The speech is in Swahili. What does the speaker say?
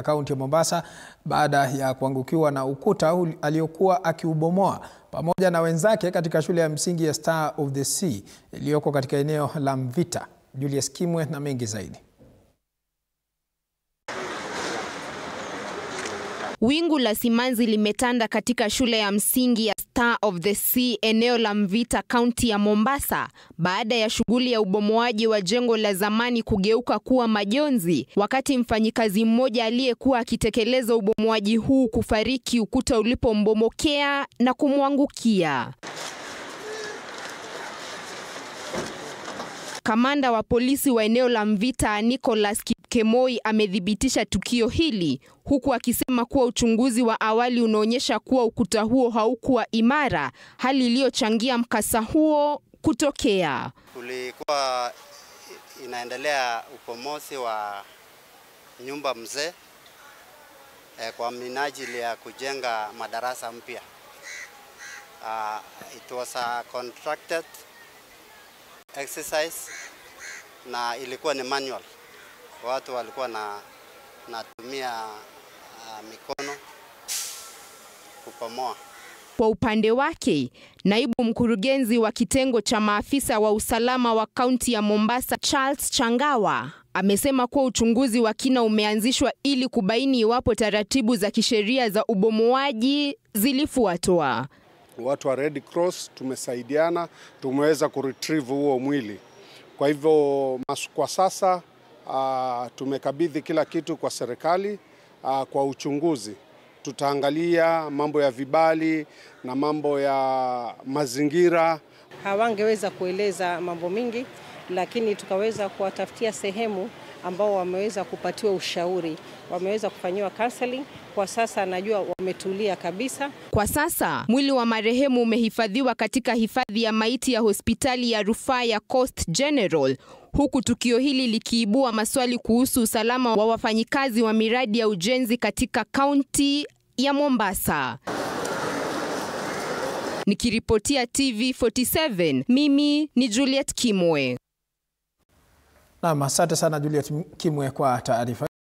kaunti ya Mombasa baada ya kuangukiwa na ukuta aliokuwa akiubomoa pamoja na wenzake katika shule ya msingi ya Star of the Sea iliyoko katika eneo la Mvita. Julius Kimwe na mengi zaidi. Wingu la simanzi limetanda katika shule ya msingi ya Star of the Sea eneo la Mvita kaunti ya Mombasa baada ya shughuli ya ubomoaji wa jengo la zamani kugeuka kuwa majonzi, wakati mfanyikazi mmoja aliyekuwa akitekeleza ubomoaji huu kufariki ukuta ulipombomokea na kumwangukia. Kamanda wa polisi wa eneo la Mvita Nicholas Kemoi amedhibitisha tukio hili, huku akisema kuwa uchunguzi wa awali unaonyesha kuwa ukuta huo haukuwa imara, hali iliyochangia mkasa huo kutokea. Kulikuwa inaendelea upomozi wa nyumba mzee kwa minajili ya kujenga madarasa mpya. It was a contracted exercise na ilikuwa ni manual. Watu walikuwa natumia mikono kupomoa. Kwa upande wake, naibu mkurugenzi wa kitengo cha maafisa wa usalama wa kaunti ya Mombasa Charles Changawa amesema kuwa uchunguzi wa kina umeanzishwa ili kubaini iwapo taratibu za kisheria za ubomoaji zilifuatwa. Watu wa Red Cross tumesaidiana, tumeweza kuretrieve huo mwili. Kwa hivyo kwa sasa tumekabidhi kila kitu kwa serikali kwa uchunguzi. Tutaangalia mambo ya vibali na mambo ya mazingira. Hawangeweza kueleza mambo mingi, lakini tukaweza kuwatafutia sehemu ambao wameweza kupatiwa ushauri, wameweza kufanyiwa counseling. Kwa sasa najua wametulia kabisa. Kwa sasa mwili wa marehemu umehifadhiwa katika hifadhi ya maiti ya hospitali ya rufaa ya Coast General, huku tukio hili likiibua maswali kuhusu usalama wa wafanyikazi wa miradi ya ujenzi katika kaunti ya Mombasa. Nikiripotia TV47, mimi ni Juliet Kimwe. Naam, asante sana Juliet Kimwe kwa taarifa.